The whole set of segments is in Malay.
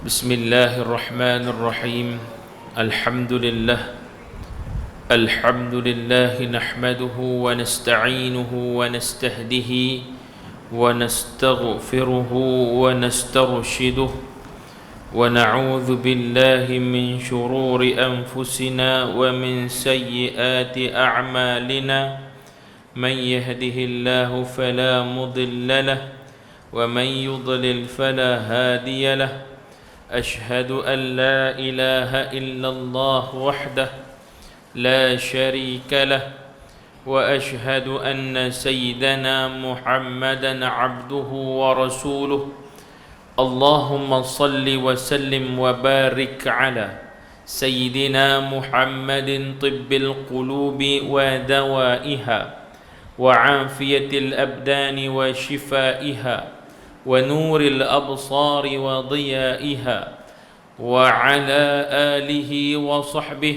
بسم الله الرحمن الرحيم. الحمد لله نحمده ونستعينه ونستهديه ونستغفره ونسترشده ونعوذ بالله من شرور أنفسنا ومن سيئات أعمالنا. من يهده الله فلا مضل له ومن يضلل فلا هادي له. أشهد أن لا إله إلا الله وحده لا شريك له وأشهد أن سيدنا محمدا عبده ورسوله. اللهم صل وسلم وبارك على سيدنا محمد طب القلوب ودوائها وعافية الأبدان وشفائها ونور الأبصار وضيائها وعلى آله وصحبه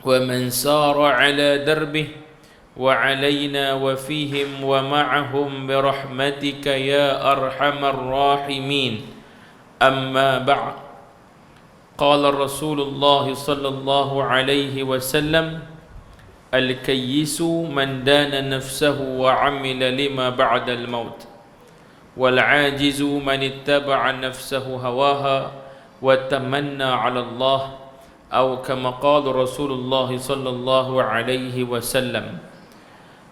ومن سار على دربه وعلينا وفيهم ومعهم برحمتك يا أرحم الراحمين. أما بعد، قال رسول الله صلى الله عليه وسلم: الكيس من دان نفسه وعمل لما بعد الموت، والعاجز من اتبع نفسه هواها وتمنى على الله، أو كما قال رسول الله صلى الله عليه وسلم.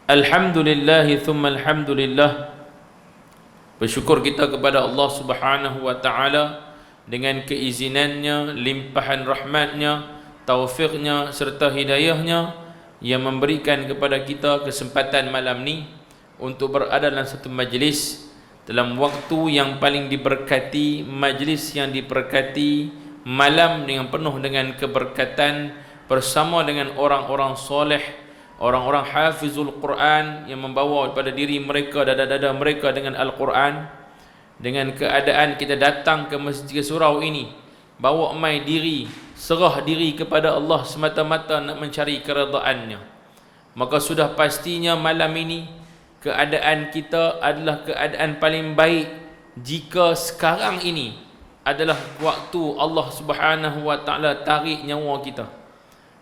الحمد لله ثم الحمد لله. Bersyukur kita kepada Allah Subhanahu wa taala dengan keizinannya, limpahan rahmatnya, taufiknya serta hidayahnya yang memberikan kepada kita kesempatan malam ni untuk berada dalam satu majlis dalam waktu yang paling diberkati, majlis yang diberkati, malam yang penuh dengan keberkatan bersama dengan orang-orang soleh, orang-orang hafizul Quran yang membawa pada diri mereka, dada-dada mereka dengan Al-Quran. Dengan keadaan kita datang ke Masjid Surau ini, bawa mai diri, serah diri kepada Allah semata-mata nak mencari keredaannya, maka sudah pastinya malam ini keadaan kita adalah keadaan paling baik jika sekarang ini adalah waktu Allah Subhanahu wa taala tarik nyawa kita.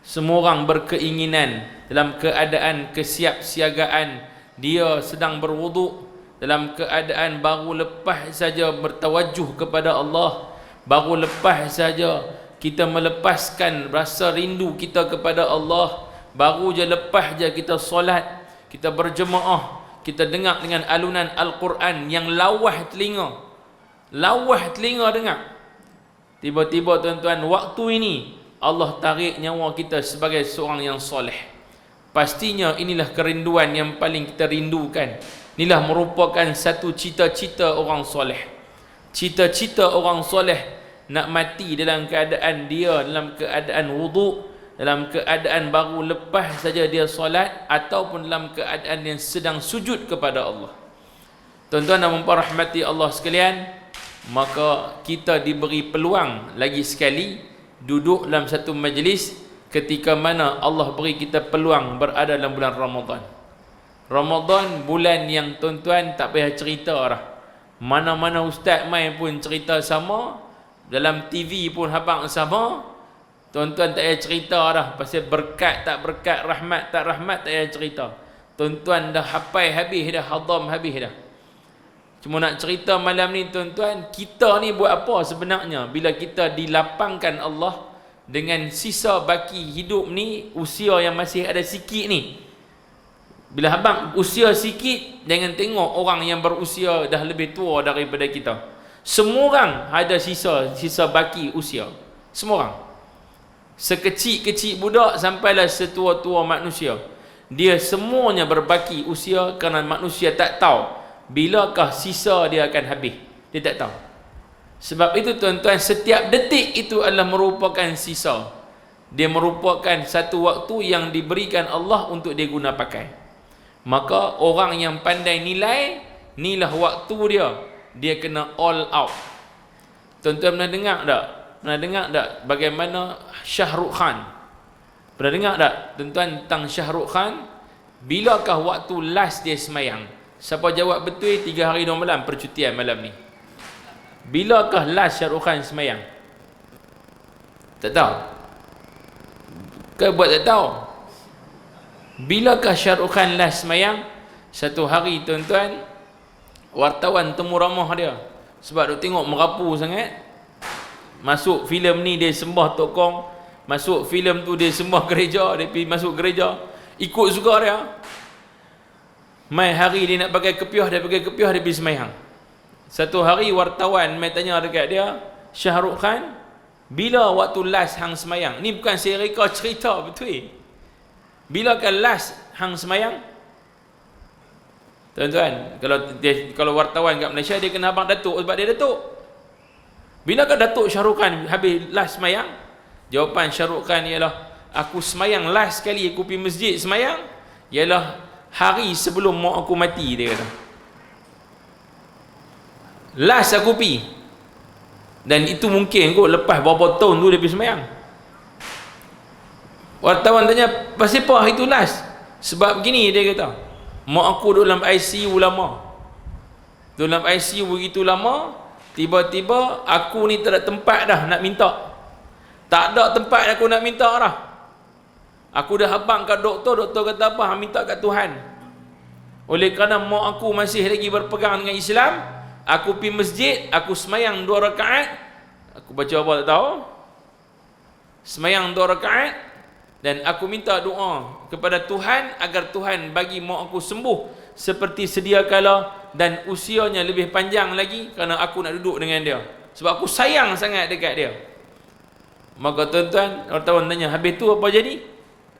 Semua orang berkeinginan dalam keadaan kesiapsiagaan, dia sedang berwuduk dalam keadaan baru lepas saja bertawajuh kepada Allah, baru lepas saja kita melepaskan rasa rindu kita kepada Allah, baru je lepas je kita solat, kita berjemaah, kita dengar dengan alunan Al-Quran yang lawah telinga dengar. Tiba-tiba tuan-tuan, waktu ini Allah tarik nyawa kita sebagai seorang yang soleh. Pastinya inilah kerinduan yang paling kita rindukan. Inilah merupakan satu cita-cita orang soleh. Cita-cita orang soleh nak mati dalam keadaan dia dalam keadaan wuduk, dalam keadaan baru lepas saja dia solat, ataupun dalam keadaan yang sedang sujud kepada Allah. Tuan-tuan dan puan rahmati Allah sekalian, maka kita diberi peluang lagi sekali duduk dalam satu majlis ketika mana Allah beri kita peluang berada dalam bulan Ramadan. Ramadan bulan yang tuan-tuan tak payah cerita dah. Mana-mana ustaz mai pun cerita sama, dalam TV pun habang sama. Tuan-tuan tak payah cerita dah pasal berkat tak berkat, rahmat tak rahmat, tak payah cerita. Tuan-tuan dah hafal habis dah, hadam habis dah. Cuma nak cerita malam ni tuan-tuan, kita ni buat apa sebenarnya bila kita dilapangkan Allah dengan sisa baki hidup ni, usia yang masih ada sikit ni. Bila abang usia sikit, jangan tengok orang yang berusia dah lebih tua daripada kita. Semua orang ada sisa baki usia. Semua orang. Sekecil-kecil budak sampailah setua-tua manusia, dia semuanya berbaki usia kerana manusia tak tahu bilakah sisa dia akan habis. Dia tak tahu. Sebab itu tuan-tuan, setiap detik itu adalah merupakan sisa. Dia merupakan satu waktu yang diberikan Allah untuk dia guna pakai. Maka orang yang pandai nilai, inilah waktu dia. Dia kena all out. Tuan-tuan pernah dengar tak? Pernah dengar tak bagaimana Shah Rukh Khan? Pernah dengar tak tuan-tuan tentang Shah Rukh Khan? Bilakah waktu last dia semayang? Siapa jawab betul 3 hari 2 malam percutian malam ni. Bilakah last Shah Rukh Khan semayang? Tak tahu. Kau buat tak tahu. Bilakah Shah Rukh Khan last semayang? Satu hari tuan-tuan, wartawan temu ramah dia. Sebab dia tengok merapu sangat. Masuk filem ni dia sembah Tok Kong, masuk filem tu dia sembah gereja, dia pergi masuk gereja, ikut suka dia. Mai hari dia nak pakai kepiah, dia pakai kepiah, dia pergi semayang. Satu hari wartawan mai tanya dekat dia, Shah Rukh Khan, bila waktu last hang semayang? Ni bukan saya reka cerita betul. Bilakah last hang semayang? Tuan-tuan, kalau wartawan kat Malaysia, dia kena abang Datuk sebab dia Datuk. Bilakah Datuk Shah Rukh Khan habis last semayang? Jawapan Shah Rukh Khan ialah, aku semayang last kali aku pergi masjid semayang ialah hari sebelum mak aku mati, dia kata. Last aku pergi. Dan itu mungkin kot lepas berapa tahun tu dia pergi semayang. Wartawan tanya, pasal apa hari tu last? Sebab begini, dia kata, mak aku duduk dalam ICU lama. Duduk dalam ICU begitu lama, tiba-tiba aku ni tak ada tempat dah nak minta. Tak ada tempat aku nak minta dah. Aku dah habang kat doktor, doktor kata apa? Hang minta kat Tuhan. Oleh kerana mak aku masih lagi berpegang dengan Islam, aku pergi masjid, aku semayang 2 rakaat. Aku baca apa tak tahu. Semayang 2 rakaat dan aku minta doa kepada Tuhan agar Tuhan bagi mak aku sembuh seperti sedia kala dan usianya lebih panjang lagi, kerana aku nak duduk dengan dia. Sebab aku sayang sangat dekat dia. Maka tuan-tuan, wartawan tanya, habis tu apa jadi?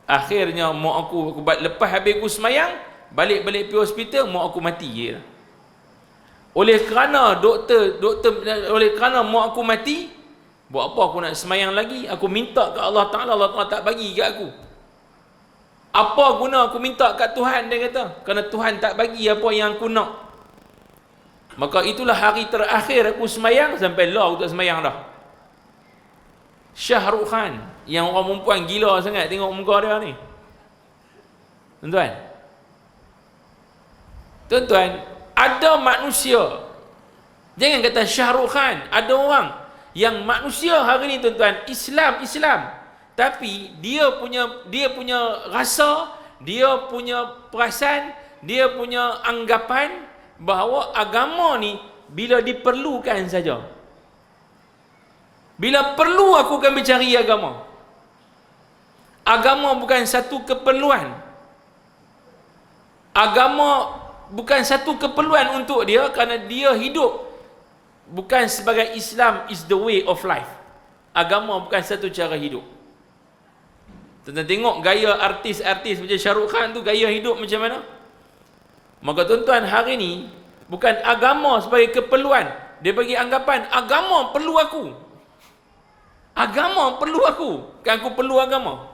Akhirnya mak aku lepas habis aku semayang, balik-balik pergi hospital, mak aku mati je. Oleh kerana oleh kerana mak aku mati, buat apa aku nak semayang lagi? Aku minta ke Allah Ta'ala, Allah Ta'ala tak bagi kat aku. Apa guna aku minta kat Tuhan, dia kata, kerana Tuhan tak bagi apa yang aku nak. Maka itulah hari terakhir aku semayang, sampai lah aku tak semayang dah. Shah Rukh Khan, yang orang perempuan gila sangat tengok muka dia ni. Tuan-tuan, tuan-tuan, ada manusia, jangan kata Shah Rukh Khan, ada orang yang manusia hari ni tuan-tuan, Islam, tapi dia punya rasa, dia punya perasaan, dia punya anggapan bahawa agama ni bila diperlukan saja. Bila perlu aku akan mencari agama. Agama bukan satu keperluan. Agama bukan satu keperluan untuk dia, kerana dia hidup bukan sebagai Islam is the way of life. Agama bukan satu cara hidup. Tuan-tuan tengok gaya artis-artis macam Shah Rukh Khan tu, gaya hidup macam mana? Maka tuan-tuan, hari ni bukan agama sebagai keperluan. Dia bagi anggapan agama perlu aku. Agama perlu aku, kan aku perlu agama.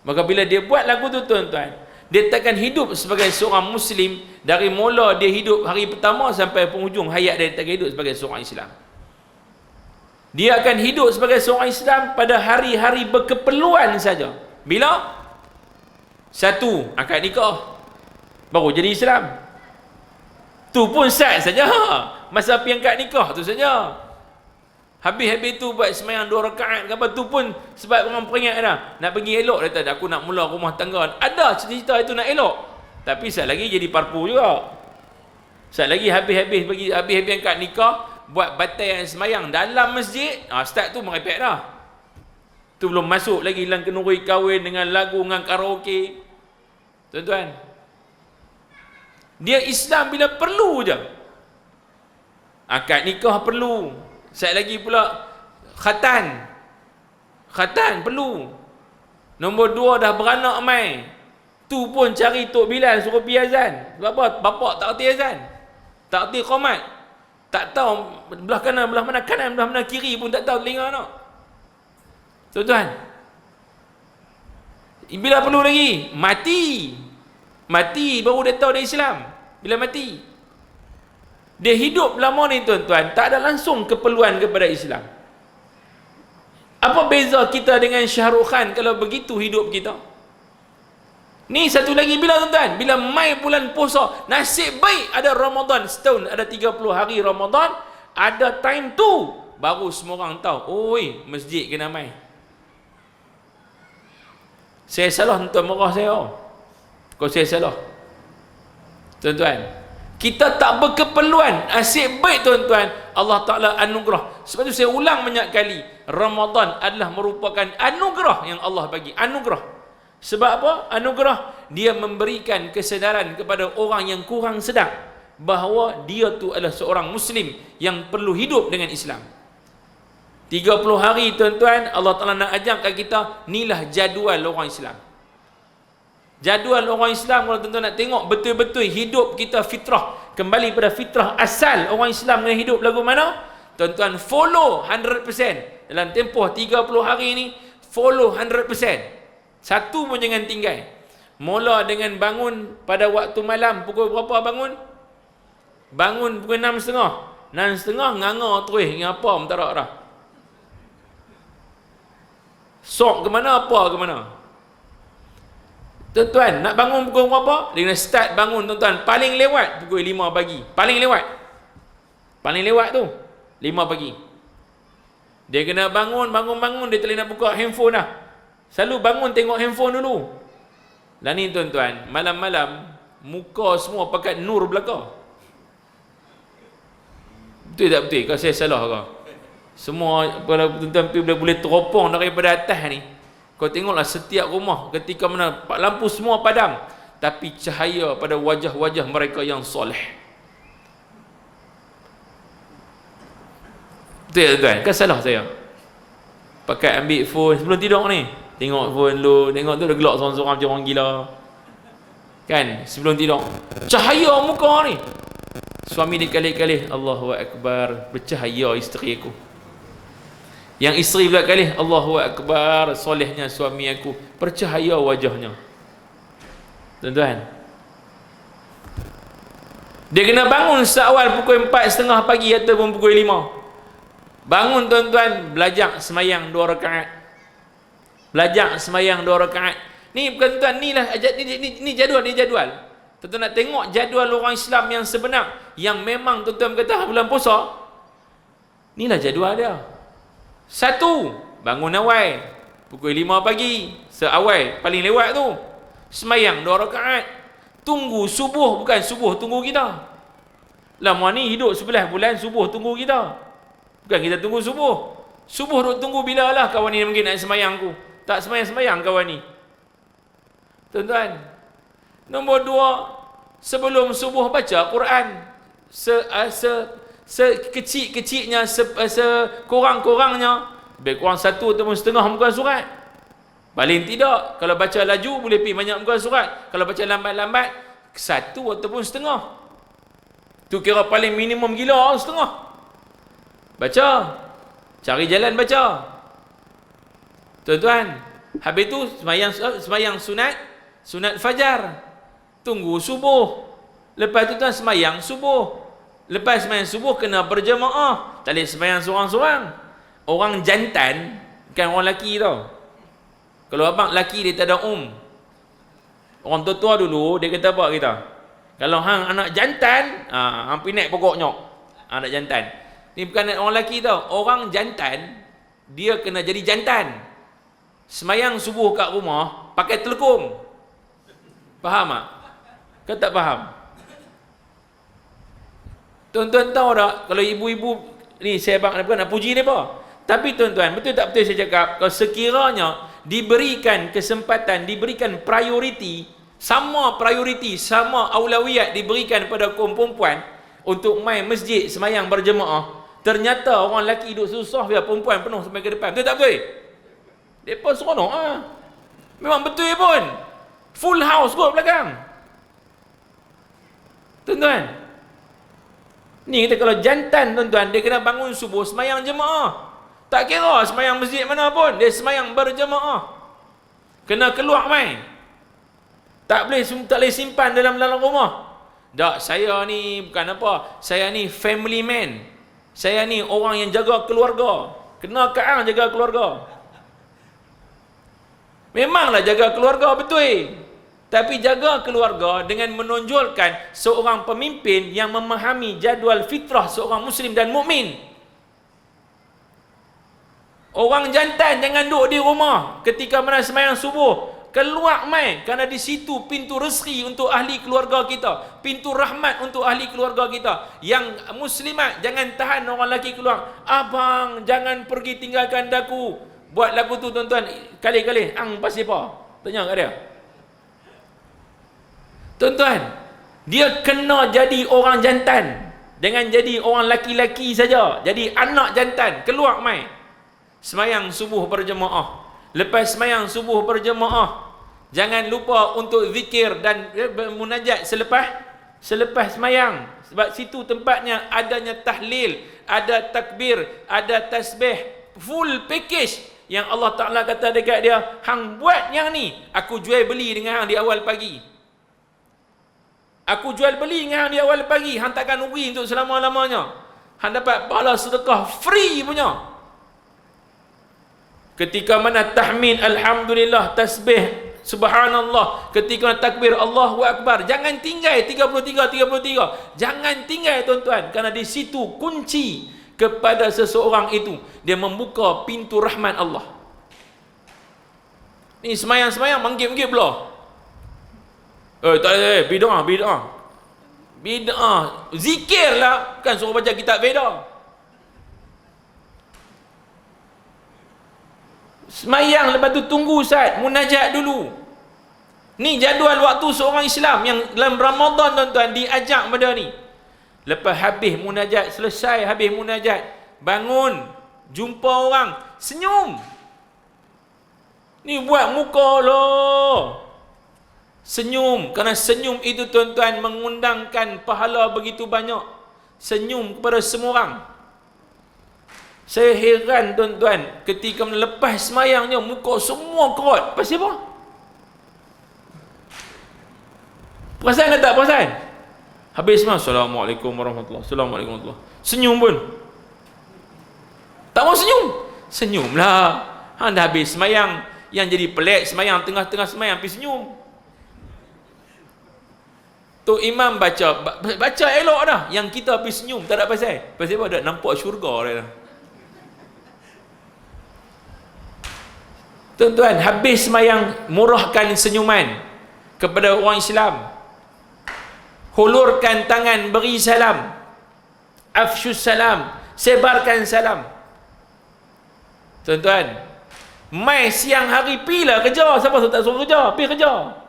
Maka bila dia buat lagu tu tuan-tuan, dia takkan hidup sebagai seorang Muslim dari mula dia hidup hari pertama sampai penghujung hayat dia, takkan hidup sebagai seorang Islam. Dia akan hidup sebagai seorang Islam pada hari-hari berkeperluan saja. Bila? Satu, akad nikah, baru jadi Islam. Tu pun sah saja. Masa pergi akad nikah tu saja. Habis-habis tu buat semayang 2 rakaat ke apa, tu pun sebab orang peringat dah. Nak pergi elok, dia kata, aku nak mula rumah tangga. Ada cerita itu nak elok. Tapi sekali lagi jadi parpu juga. Sekali lagi habis-habis akad nikah, buat batai yang semayang dalam masjid, start tu merepek dah. Tu belum masuk lagi dalam kenduri kahwin dengan lagu, dengan karaoke. Tuan-tuan, dia Islam bila perlu je. Akad nikah perlu. Sekali lagi pula khatan perlu. Nombor 2 dah beranak mai, tu pun cari Tok Bilal suruh pergi azan. Sebab apa? Bapak tak erti azan, tak erti qomat, tak tahu belah kanan, belah mana kanan, belah mana kiri pun tak tahu telinga anak. Tuan-tuan, bila perlu lagi? Mati baru dia tahu dia Islam. Bila mati, dia hidup lama ni tuan-tuan, tak ada langsung keperluan kepada Islam. Apa beza kita dengan Shah Rukh Khan kalau begitu hidup kita? Ni satu lagi, bila tuan-tuan, bila mai bulan puasa, nasib baik ada Ramadan setahun, ada 30 hari Ramadan, Ada time tu baru semua orang tahu, oi, masjid kena mai. Saya salah, tuan marah saya. Kalau saya salah. Tuan-tuan, kita tak berkeperluan, asyik baik tuan-tuan, Allah Ta'ala anugerah. Sebab tu saya ulang banyak kali, Ramadan adalah merupakan anugerah yang Allah bagi. Anugerah. Sebab apa? Anugerah, dia memberikan kesedaran kepada orang yang kurang sedar bahawa dia tu adalah seorang Muslim yang perlu hidup dengan Islam. 30 hari tuan-tuan, Allah Ta'ala nak ajar kat kita, inilah jadual orang Islam. Jadual orang Islam, kalau tuan-tuan nak tengok betul-betul hidup kita fitrah, kembali pada fitrah asal orang Islam dengan hidup lagu mana, tuan-tuan follow 100% dalam tempoh 30 hari ni. Follow 100%, satu pun jangan tinggal. Mula dengan bangun pada waktu malam, pukul berapa bangun? Bangun pukul 6.30. 6.30 nganga terus dengan apa mentarak dah. Sok ke mana, apa ke mana. Tuan-tuan, nak bangun pukul berapa? Dia kena start bangun tuan-tuan, paling lewat pukul 5 pagi. Paling lewat. Paling lewat tu 5 pagi. Dia kena bangun, dia tak boleh nak buka handphone dah. Selalu bangun tengok handphone dulu. Lah ni tuan-tuan, malam-malam muka semua pakai nur belaka. Betul tak betul? Kalau saya salah ke? Semua kalau tuan-tuan boleh teropong daripada atas ni, kau tengoklah setiap rumah ketika mana lampu semua padam, tapi cahaya pada wajah-wajah mereka yang soleh. Betul tuan? Kan salah saya pakai ambil phone sebelum tidur ni, tengok phone dulu, tengok tu dah gelak seorang-seorang macam orang gila kan. Sebelum tidur cahaya muka ni, suami dia kali-kali Allahu Akbar, bercahaya isteri aku. Yang isteri pula kali Allahu Akbar, solehnya suami aku, percahaya wajahnya. Tuan-tuan, dia kena bangun seawal pukul 4.30 pagi ataupun pukul 5. Bangun tuan-tuan, belajar semayang 2 rakaat. Belajar semayang 2 rakaat. Ni bukan tuan, ni lah ni jadual, ni jadual. Tuan-tuan nak tengok jadual orang Islam yang sebenar, yang memang tuan-tuan kata bulan puasa, inilah jadual dia. 1, bangun awal pukul 5 pagi, seawal paling lewat tu, semayang 2 rakaat. Tunggu subuh, bukan subuh tunggu kita. Lama ni hidup 11 bulan, subuh tunggu kita. Bukan kita tunggu subuh. Subuh duk tunggu bila lah kawan ni mungkin nak semayang aku. Tak semayang-semayang kawan ni. Tuan-tuan, nombor 2, sebelum subuh baca Quran. Sekecil-kecilnya, sekurang-kurangnya, lebih kurang 1 ataupun setengah muka surat. Paling tidak, kalau baca laju boleh pergi banyak muka surat. Kalau baca lambat-lambat, 1 ataupun setengah. Tu kira paling minimum gila, setengah. Baca, cari jalan baca. Tuan-tuan, habis tu semayang sunat fajar. Tunggu subuh. Lepas tu tuan semayang subuh. Lepas semayang subuh kena berjemaah. Tak boleh semayang seorang-seorang. Orang jantan, bukan orang lelaki tau. Kalau abang lelaki dia tak ada orang tua-tua dulu, dia kata apa kita? Kalau hang anak jantan, hang pergi naik pokok nyok. Anak jantan. Ni bukan orang lelaki tau. Orang jantan, dia kena jadi jantan. Semayang subuh kat rumah, pakai telekung. Faham tak? Kau tak faham? Tuan-tuan tahu tak, kalau ibu-ibu ni, saya bukan nak puji mereka, tapi tuan-tuan, betul tak betul saya cakap, kalau sekiranya diberikan kesempatan, diberikan prioriti, sama aulawiyat diberikan pada kaum perempuan untuk main masjid semayang berjemaah, ternyata orang lelaki duduk susah, biar perempuan penuh sampai ke depan. Betul tak betul? Mereka seronok lah. Memang betul pun. Full house kot belakang. Tuan-tuan, ni kita kalau jantan tuan-tuan, dia kena bangun subuh semayang jemaah. Tak kira semayang masjid mana pun, dia semayang berjemaah. Kena keluar main. Tak boleh simpan dalam rumah. Tak, saya ni bukan apa, saya ni family man. Saya ni orang yang jaga keluarga. Kena kaang jaga keluarga. Memanglah jaga keluarga betul. Tapi jaga keluarga dengan menonjolkan seorang pemimpin yang memahami jadual fitrah seorang Muslim dan mukmin. Orang jantan jangan duduk di rumah ketika mana sembahyang subuh. Keluar mai, kerana di situ pintu rezeki untuk ahli keluarga kita, pintu rahmat untuk ahli keluarga kita. Yang muslimat jangan tahan orang lelaki keluar. Abang jangan pergi tinggalkan daku. Buat lagu tu tuan-tuan, kali-kali ang pasal apa? Tanya kat dia. Tuan-tuan, dia kena jadi orang jantan, jangan jadi orang laki-laki saja. Jadi anak jantan, keluar mai. Sembahyang subuh berjemaah. Lepas sembahyang subuh berjemaah, jangan lupa untuk zikir dan munajat selepas sembahyang. Sebab situ tempatnya adanya tahlil, ada takbir, ada tasbih, full package. Yang Allah Ta'ala kata dekat dia, hang buat yang ni, aku jual beli dengan hang di awal pagi. Aku jual beli dengan hang di awal pagi. Hang takkan rugi untuk selama-lamanya. Hang dapat pahala sedekah free punya. Ketika mana tahmid alhamdulillah, tasbih subhanallah, ketika takbir Allahu akbar, jangan tinggal 33. Jangan tinggal tuan-tuan, kerana di situ kunci kepada seseorang itu, dia membuka pintu rahmat Allah. Ni semayang-semayang manggil-manggil pula. Tak ada, bid'ah. Zikir lah, kan suruh baca kitab Veda. Semayang, lepas tu tunggu Ustaz, munajat dulu. Ni jadual waktu seorang Islam yang dalam Ramadan tuan-tuan diajak pada ni. Lepas habis munajat, selesai habis munajat, bangun, jumpa orang, senyum. Ni buat muka loh. Senyum, kerana senyum itu tuan-tuan mengundangkan pahala begitu banyak. Senyum kepada semua orang. Saya heran tuan-tuan, ketika melepas semayangnya, muka semua kerut. Pasal apa? Perasan ke tak perasan? Habis semua, Assalamualaikum warahmatullahi wabarakatuh. Assalamualaikum warahmatullahi wabarakatuh. Senyum pun. Tak mau senyum? Senyumlah. Dah habis semayang. Yang jadi pelik, semayang tengah-tengah semayang, pergi senyum. Tu imam baca elok dah. Yang kita pergi senyum, tak ada pasal. Pasal apa? Dah nampak syurga dah. Tuan-tuan, habis semayang, murahkan senyuman kepada orang Islam. Hulurkan tangan, beri salam. Afsyus salam, sebarkan salam. Tuan-tuan, mai siang hari pilah kerja. Siapa tak suruh kerja? Pergi kerja.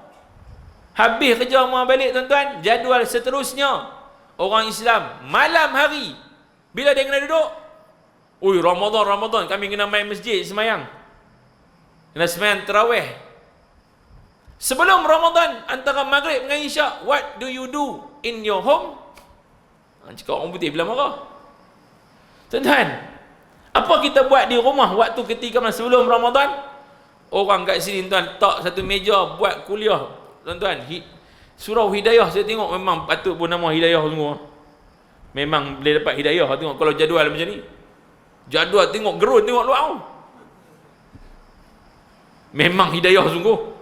Habis kerja mau balik tuan-tuan, jadual seterusnya orang Islam malam hari, bila dia kena duduk, oi Ramadan kami kena main masjid semayang. Kena semayang tarawih. Sebelum Ramadan, antara maghrib dengan isyak, what do you do in your home? Cakap orang putih bila marah. Tuan-tuan, apa kita buat di rumah waktu ketika sebelum Ramadan? Orang kat sini tuan, tak satu meja buat kuliah. Tuan-tuan, surau hidayah saya tengok memang patut pun nama hidayah semua. Memang boleh dapat hidayah tengok kalau jadual macam ni. Jadual tengok gerun, tengok luar. Memang hidayah sungguh.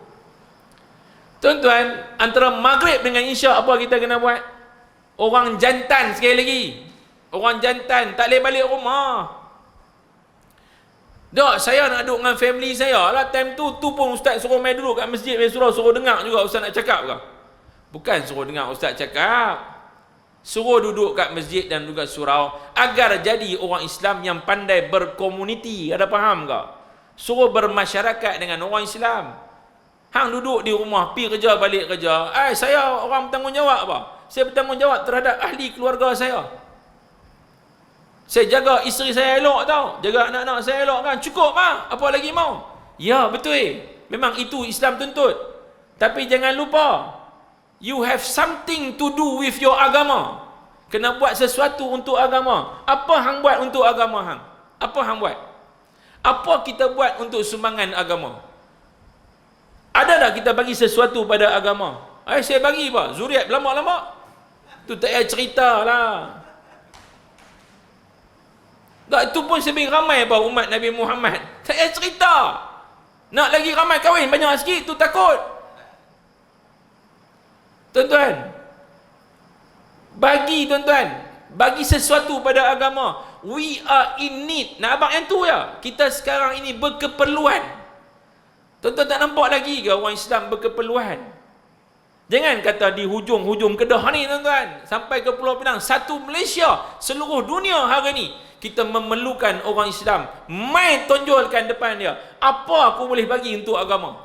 Tuan-tuan, antara maghrib dengan isyak apa kita kena buat? Orang jantan sekali lagi. Orang jantan tak boleh balik rumah. Tak, saya nak duduk dengan family saya lah. Time tu pun ustaz suruh main duduk kat masjid, main suruh dengar juga ustaz nak cakap ke? Bukan suruh dengar ustaz cakap. Suruh duduk kat masjid dan juga surau agar jadi orang Islam yang pandai berkomuniti. Ada faham ke? Suruh bermasyarakat dengan orang Islam. Hang duduk di rumah, pergi kerja, balik kerja. Saya orang bertanggungjawab apa? Saya bertanggungjawab terhadap ahli keluarga saya. Saya jaga isteri saya elok tau. Jaga anak-anak saya elok kan. Cukup lah. Apa lagi mau? Ya, betul. Memang itu Islam tuntut. Tapi jangan lupa, you have something to do with your agama. Kena buat sesuatu untuk agama. Apa hang buat untuk agama hang? Apa hang buat? Apa kita buat untuk sumbangan agama? Ada tak kita bagi sesuatu pada agama? Saya bagi apa? Zuriat lama-lama. Tu tak payah cerita lah. Tak, itu pun lebih ramai apa umat Nabi Muhammad. Tak payah cerita. Nak lagi ramai kahwin banyak sikit, tu takut. Tuan-tuan, bagi sesuatu pada agama. We are in need. Nak abang yang tu ya. Kita sekarang ini berkeperluan. Tuan-tuan tak nampak lagi ke orang Islam berkeperluan? Jangan kata di hujung-hujung Kedah ni tuan-tuan, sampai ke Pulau Pinang, satu Malaysia, seluruh dunia hari ni kita memerlukan orang Islam. Mai tonjolkan depan dia, apa aku boleh bagi untuk agama?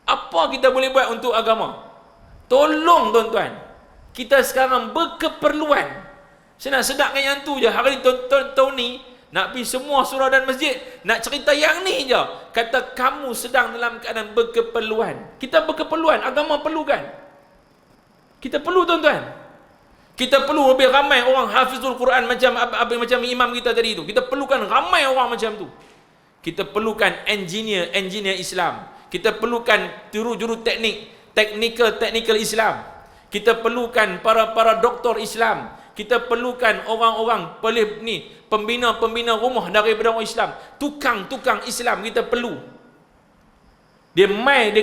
Apa kita boleh buat untuk agama? Tolong tuan-tuan, kita sekarang berkeperluan. Saya nak sedapkan yang tu je. Hari ni tahun ni nak pergi semua surau dan masjid, nak cerita yang ni je. Kata kamu sedang dalam keadaan berkeperluan. Kita berkeperluan, agama perlukan. Kita perlu tuan-tuan. Kita perlu lebih ramai orang hafizul Quran macam imam kita tadi tu. Kita perlukan ramai orang macam tu. Kita perlukan engineer Islam. Kita perlukan juru technical Islam. Kita perlukan para doktor Islam. Kita perlukan orang-orang pembina rumah daripada orang Islam. Tukang Islam kita perlu. Dia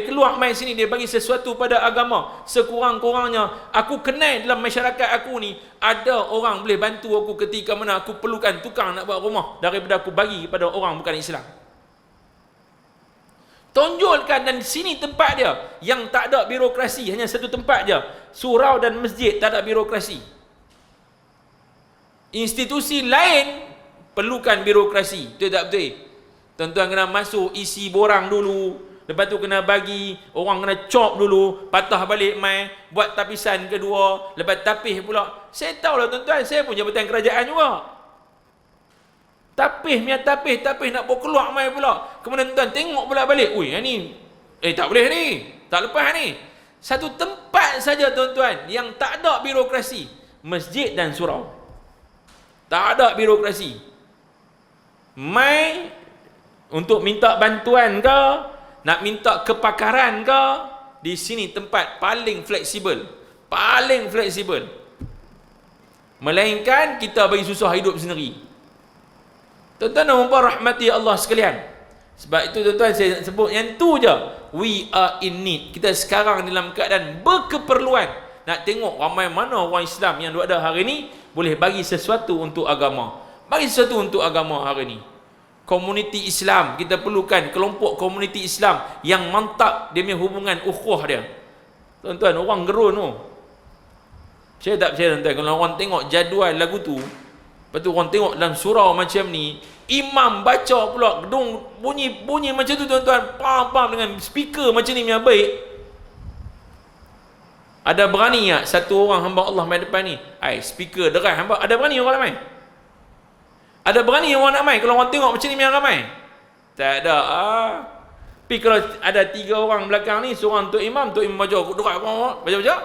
keluar sini, dia bagi sesuatu pada agama. Sekurang-kurangnya aku kenal dalam masyarakat aku ni ada orang boleh bantu aku ketika mana aku perlukan tukang nak buat rumah, daripada aku bagi kepada orang bukan Islam. Tonjolkan, dan sini tempat dia yang tak ada birokrasi, hanya satu tempat je, surau dan masjid, tak ada birokrasi. Institusi lain perlukan birokrasi, betul tak betul? Tuan-tuan kena masuk, isi borang dulu, lepas tu kena bagi, orang kena chop dulu, patah balik mai, buat tapisan kedua, lepas tapis pula. Saya tahu lah tuan-tuan, saya pun jabatan kerajaan juga. Tapis nak bawa keluar mai pula. Kemudian tuan tengok pula balik, ui yang ni tak boleh ni, tak lepas ni. Satu tempat saja tuan-tuan yang tak ada birokrasi, masjid dan surau. Tak ada birokrasi. Mai untuk minta bantuan ke, nak minta kepakaran ke, di sini tempat paling fleksibel. Melainkan kita bagi susah hidup sendiri. Tuan-tuan dan puan rahmati Allah sekalian. Sebab itu tuan-tuan saya sebut yang tu je. We are in need. Kita sekarang dalam keadaan berkeperluan. Nak tengok ramai mana orang Islam yang ada hari ni boleh bagi sesuatu untuk agama. Bagi sesuatu untuk agama hari ni. Komuniti Islam kita perlukan, kelompok komuniti Islam yang mantap dia punya hubungan ukhuwah dia. Tuan-tuan, orang gerun tu. Saya tak percaya tuan-tuan, kalau orang tengok jadual lagu tu, lepas tu orang tengok dalam surau macam ni, imam baca pula, gedung bunyi macam tu tuan-tuan, pam dengan speaker macam ni yang baik. Ada berani tak satu orang hamba Allah main depan ni, speaker deras hamba, ada berani orang nak main? Ada berani orang nak main kalau orang tengok macam ni yang ramai? Tak ada. Tapi kalau ada 3 orang belakang ni, seorang Tok Imam baca deras baca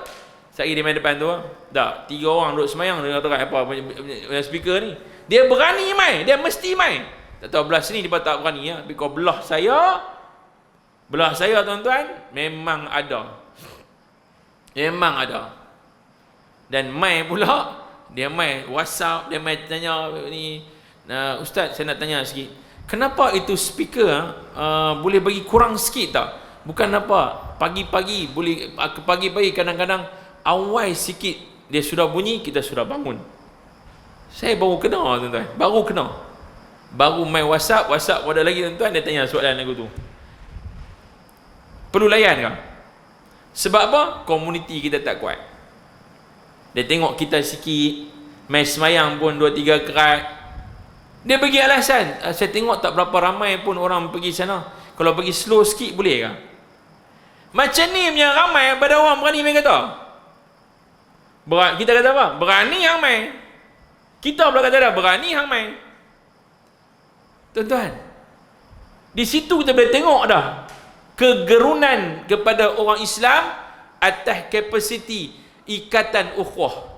sekali dia main depan tu, tak, 3 orang duduk semayang dengan deras apa speaker ni. Dia berani main, dia mesti main. Tak tahu belah sini dia tak berani ya. Tapi kalau belah saya tuan-tuan, memang ada. Dan mai pula, dia mai WhatsApp, dia mai tanya ni, Ustaz saya nak tanya sikit, kenapa itu speaker boleh bagi kurang sikit tak? Bukan apa, pagi-pagi boleh, pagi-pagi kadang-kadang awal sikit dia sudah bunyi, kita sudah bangun. Saya baru kena tuan-tuan, baru main WhatsApp ada lagi tuan-tuan, dia tanya soalan aku tu. Perlu layan ke? Sebab apa? Komuniti kita tak kuat. Dia tengok kita sikit, main semayang pun 2-3 kerat, dia bagi alasan, saya tengok tak berapa ramai pun orang pergi sana, kalau pergi slow sikit boleh ke? Macam ni punya ramai pada orang berani main kata. Kita kata apa? Berani hang main. Kita pula kata dah berani hang main. Tuan-tuan, di situ kita boleh tengok dah kegerunan kepada orang Islam atas kapasiti ikatan ukhuwah.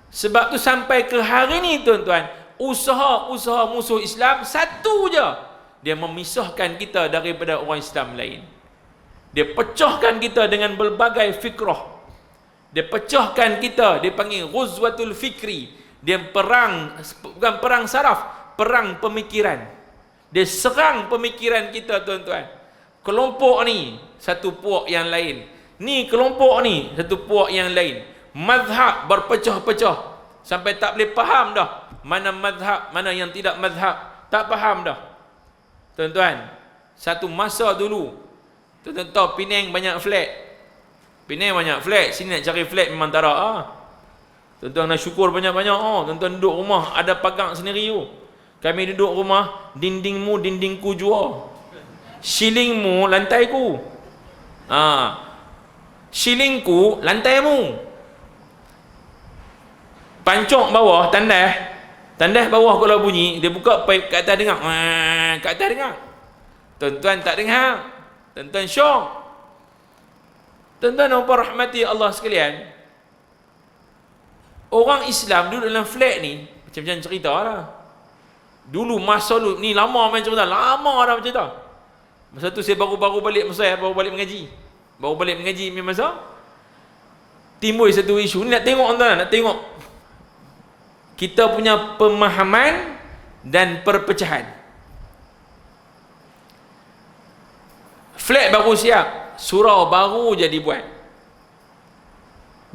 Sebab tu sampai ke hari ni tuan-tuan, usaha musuh Islam satu je, dia memisahkan kita daripada orang Islam lain. Dia pecahkan kita dengan berbagai fikrah. Dia pecahkan kita, dia panggil ghuzwatul fikri. Dia bukan perang saraf, perang pemikiran. Dia serang pemikiran kita tuan-tuan. Kelompok ni satu puak yang lain, Ni kelompok ni, satu puak yang lain. Mazhab berpecah-pecah. Sampai tak boleh faham dah. Mana mazhab, mana yang tidak mazhab. Tak faham dah. Tuan-tuan, satu masa dulu, tuan-tuan tahu Penang banyak flat. Penang banyak flat. Sini nak cari flat memang tak ada. Tuan-tuan nak syukur banyak-banyak. Tuan-tuan duduk rumah, ada pagang sendiri. Kami duduk rumah, dindingmu, dindingku jua. Shillingmu, lantaiku. Shillingku, lantaimu. Pancok bawah, tandas. Tandas bawah kalau bunyi, dia buka pipe kat atas dengar. Kat atas dengar. Tuan-tuan tak dengar. Tuan-tuan syok. Tuan-tuan dan rahmati Allah sekalian. Orang Islam duduk dalam flat ni, macam-macam cerita lah. Dulu masa dulu, ni lama main cerita. Lama dah cerita. Masa tu saya baru balik Mesir, baru balik mengaji. Masa timbul satu isu ni, nak tengok tuan, nak tengok kita punya pemahaman dan perpecahan. Flat baru siap, surau baru jadi buat.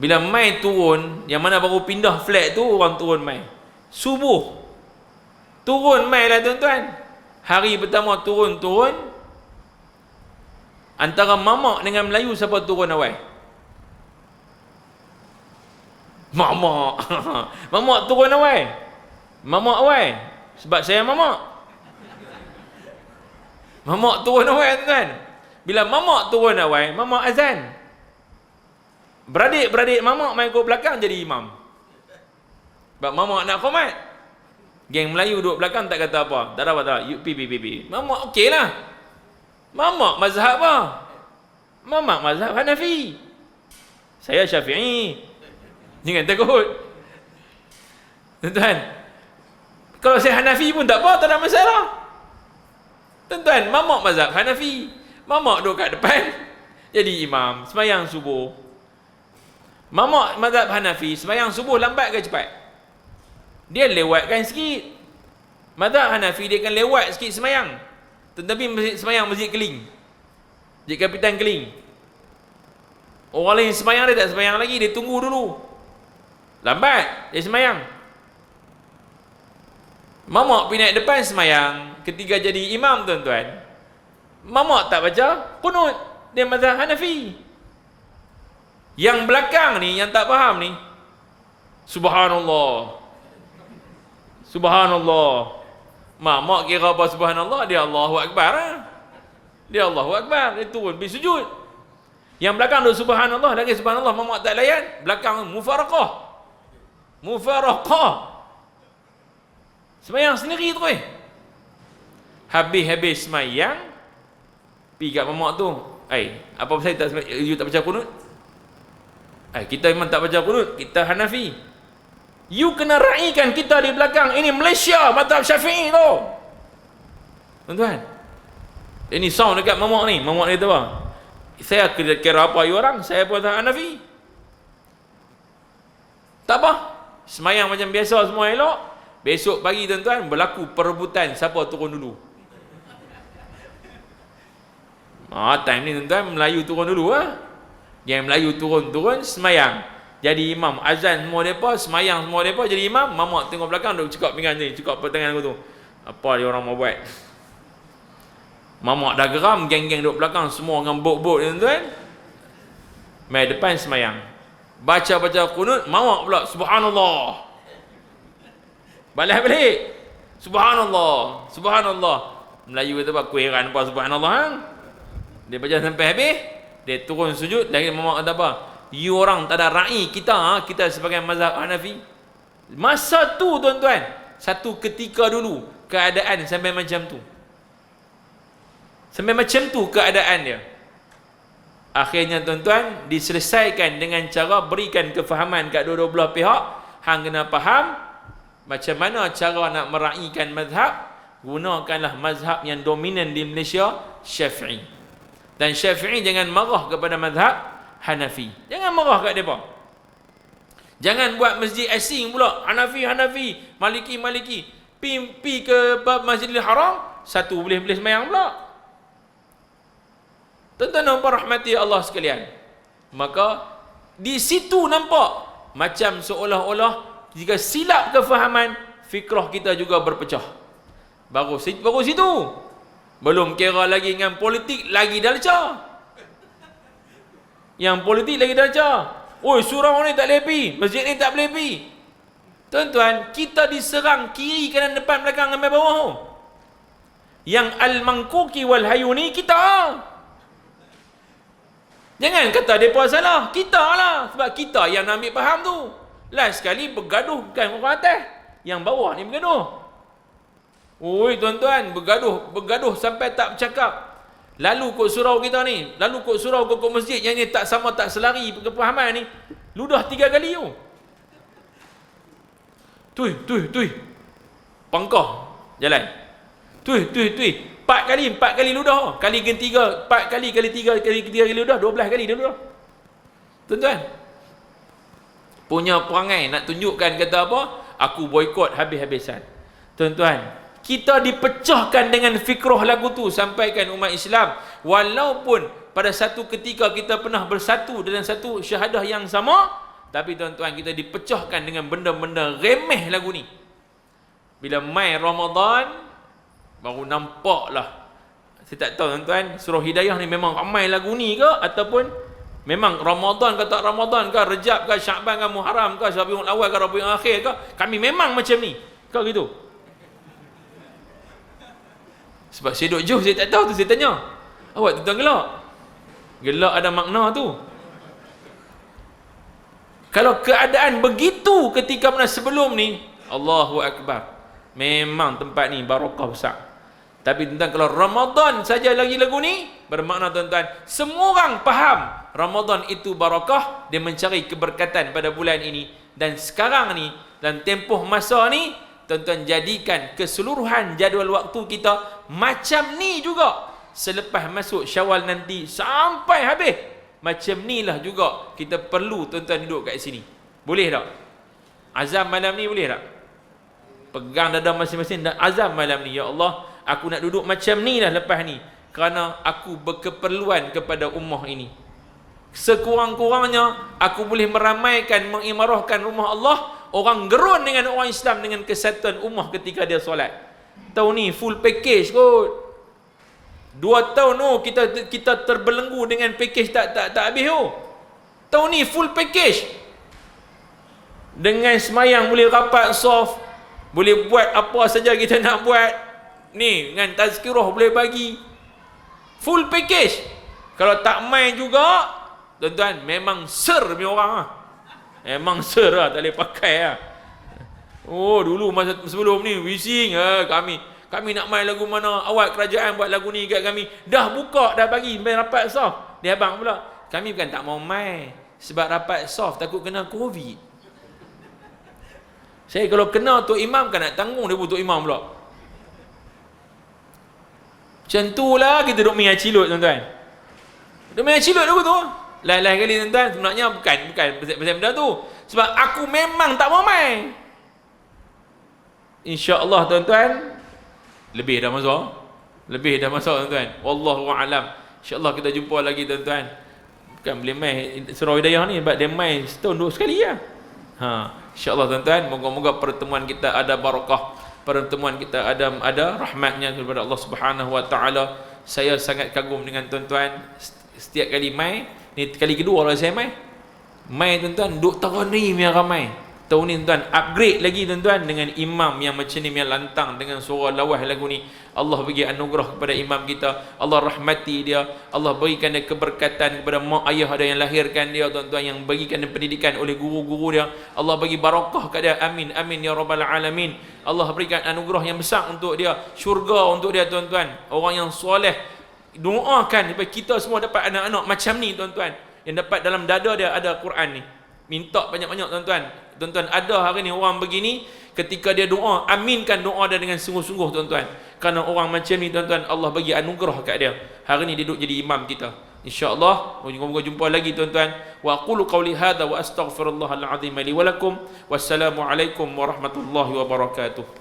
Bila mai turun, yang mana baru pindah flat tu, orang turun mai subuh, turun mai lah tuan-tuan. Hari pertama turun, antara mamak dengan Melayu siapa turun awal? Mamak turun awal. Mamak awal. Sebab saya mamak. Mamak turun awal tuan. Bila mamak turun awal, mamak azan. Beradik-beradik mamak main ke belakang jadi imam. Sebab mamak nak khomat. Geng Melayu duduk belakang tak kata apa. Tak ada apa. Pi. Mamak okey lah. Mamak mazhab apa? Mamak mazhab Hanafi. Saya Syafi'i. Jangan takut. Tuan-tuan, kalau saya Hanafi pun tak apa, tak ada masalah. Tuan-tuan, mamak mazhab Hanafi. Mamak duduk kat depan, jadi imam, sembahyang subuh. Mamak mazhab Hanafi, sembahyang subuh lambat ke cepat? Dia lewatkan sikit. Mazhab Hanafi, dia akan lewat sikit sembahyang. Tetapi sembahyang masjid Keling. Masjid Kapitan Keling. Orang lain sembahyang, dia tak sembahyang lagi, dia tunggu dulu. Lambat dia sembahyang. Mamak pergi naik depan sembahyang, ketika jadi imam tuan-tuan, mamak tak baca qunut, dia mazhab Hanafi. Yang belakang ni, yang tak faham ni, subhanallah, subhanallah. Mamak kira apa subhanallah? Dia Allahu Akbar lah. Dia Allahu Akbar, dia turun pergi sujud. Yang belakang tu subhanallah, lagi subhanallah, mamak tak layan. Belakang mufaraqah. Semayang sendiri tu Habis semayang, pergi kat mamak tu, apa pasal you tak baca kunut? Kita memang tak baca kunut, kita Hanafi. You kena raikan kita di belakang. Ini Malaysia, mazhab Syafi'i tu. Tuan-tuan, ini sound dekat mamak ni. Mamak ni tu apa? Saya kira apa you orang? Saya pun Hanafi. Tak apa, semayang macam biasa semua elok. Besok pagi tuan-tuan, berlaku perebutan siapa turun dulu. Time ni tuan-tuan, Melayu turun dulu Yang Melayu turun semayang, jadi imam. Azan semua mereka, semayang semua mereka, jadi imam. Mamak tengok belakang, duk cekap pinggan ni, cekap pertengahan aku tu. Apa dia orang mau buat? Mamak dah geram, geng-geng duk belakang, semua dengan bot-bot tuan-tuan. Mai depan semayang, baca-baca kunut, mamak pula subhanallah. Balik subhanallah, subhanallah. Melayu kata apa? Kuiran apa subhanallah Dia baca sampai habis, dia turun sujud. Lagi mamak kata apa? You orang tak ada ra'i kita, kita sebagai mazhab Hanafi. Masa tu tuan-tuan, satu ketika dulu keadaan sampai macam tu. Sampai macam tu keadaan dia. Akhirnya tuan-tuan, diselesaikan dengan cara berikan kefahaman kat dua-dua belah pihak. Hang kena faham macam mana cara nak meraihkan mazhab. Gunakanlah mazhab yang dominan di Malaysia, Syafi'i. Dan Syafi'i jangan marah kepada mazhab Hanafi. Jangan marah kat mereka. Jangan buat masjid asing pula, Hanafi, Maliki. Pi ke Masjidil Haram, satu boleh semayang pula. Tuan-tuan dan rahmati Allah sekalian, Maka di situ nampak macam seolah-olah jika silap kefahaman, fikrah kita juga berpecah. Baru situ. Belum kira lagi dengan politik, lagi dah lecah. Yang politik lagi dah lecah. Oi, surau ni tak boleh pergi, masjid ni tak boleh pergi. Tuan-tuan, kita diserang kiri, kanan, depan, belakang, sampai bawah. Yang al-mangkuki wal hayuni kita. Jangan kata mereka salah, kita lah. Sebab kita yang nak ambil faham tu. Last sekali bergaduh bukan orang atas, yang bawah ni bergaduh. Oi tuan-tuan, bergaduh sampai tak bercakap. Lalu kot surau kita ni, lalu kot surau kot masjid yang ni tak sama, tak selari kepahaman ni. Ludah 3 kali tu. Tui. Pangkah jalan. Tui. 4 kali ludah. Kali gen 3, 4 kali 3 kali ludah, 12 kali dia ludah. Tuan-tuan, punya perangai nak tunjukkan kata apa? Aku boikot habis-habisan. Tuan-tuan, kita dipecahkan dengan fikrah lagu tu, sampaikan umat Islam. Walaupun pada satu ketika kita pernah bersatu dalam satu syahadah yang sama, tapi tuan-tuan, kita dipecahkan dengan benda-benda remeh lagu ni. Bila mai Ramadan, baru nampaklah. Saya tak tahu tuan-tuan, surah Hidayah ni memang ramai lagu ni ke, ataupun memang Ramadan ke tak Ramadan ke, Rejab ke, Syakban ke, Muharram ke, Rabiul Awal ke, Rabiul Akhir ke, kami memang macam ni. Kau gitu. Sebab saya duduk jauh, saya tak tahu tu, saya tanya. Awak tuan-tuan gelak? Gelak ada makna tu. Kalau keadaan begitu ketika mana sebelum ni, Allahu Akbar, memang tempat ni barakah besar. Tapi tuan-tuan, kalau Ramadan saja lagi lagu ni, bermakna tuan-tuan, semua orang faham Ramadan itu barakah, dia mencari keberkatan pada bulan ini. Dan sekarang ni, dan tempoh masa ni, tuan-tuan, jadikan keseluruhan jadual waktu kita macam ni juga. Selepas masuk Syawal nanti sampai habis, macam ni lah juga kita perlu tuan-tuan duduk kat sini. Boleh tak? Azam malam ni boleh tak? Pegang dada masing-masing dan azam malam ni, ya Allah, aku nak duduk macam ni lah lepas ni, kerana aku berkeperluan kepada ummah ini. Sekurang-kurangnya aku boleh meramaikan, mengimarahkan rumah Allah, orang gerun dengan orang Islam, dengan kesatuan ummah ketika dia solat. Tahun ni full package kot. 2 tahun kita terbelenggu dengan package tak habis tu. Tahun ni full package. Dengan semayang boleh rapat soft, boleh buat apa saja kita nak buat. Ni dengan tazkirah boleh bagi. Full package. Kalau tak main juga, tuan-tuan, memang ser punya orang lah. Memang ser lah, tak boleh pakai lah. Oh, dulu masa sebelum ni bising kami nak main lagu mana, awak kerajaan buat lagu ni kat kami, dah buka, dah bagi main rapat soft. Dia abang pula, kami bukan tak mau main, sebab rapat soft takut kena COVID. Saya kalau kena Tok Imam kan nak tanggung dia Tok Imam pula. Macam tu lah kita duduk main cilut, tuan-tuan. Duduk main cilut aku tu. Lain-lain kali tuan-tuan, sebenarnya bukan pasal benda tu. Sebab aku memang tak mau main. InsyaAllah tuan-tuan, lebih dah masa tuan-tuan. Wallahu a'lam. InsyaAllah kita jumpa lagi tuan-tuan. Bukan boleh main surah Hidayah ni, sebab dia main setahun 2 sekali lah. InsyaAllah tuan-tuan, moga-moga pertemuan kita ada barakah, pertemuan kita ada rahmatnya kepada Allah Subhanahu wa taala. Saya sangat kagum dengan tuan-tuan. Setiap kali mai, ni kali kedua lah saya mai tuan-tuan, duk taranim yang ramai. Tahun ni tuan, upgrade lagi tuan-tuan dengan imam yang macam ni, yang lantang dengan suara lawah lagu ni. Allah bagi anugerah kepada imam kita, Allah rahmati dia, Allah berikan dia keberkatan kepada mak ayah dia yang lahirkan dia tuan-tuan, yang bagikan dia pendidikan oleh guru-guru dia. Allah bagi barakah kat dia, amin amin ya rabbal alamin. Allah berikan anugerah yang besar untuk dia, syurga untuk dia tuan-tuan. Orang yang soleh, doakan supaya kita semua dapat anak-anak macam ni tuan-tuan, yang dapat dalam dada dia ada Quran ni. Minta banyak-banyak tuan-tuan. Tuan-tuan, ada hari ni orang begini, ketika dia doa, aminkan doa dia dengan sungguh-sungguh tuan-tuan. Kerana orang macam ni tuan-tuan, Allah bagi anugerah kat dia. Hari ni dia duduk jadi imam kita. InsyaAllah, moga-moga jumpa lagi tuan-tuan. Wa aqulu qawli hadha wa astaghfirullahal azim li wa lakum. Wassalamualaikum warahmatullahi wabarakatuh.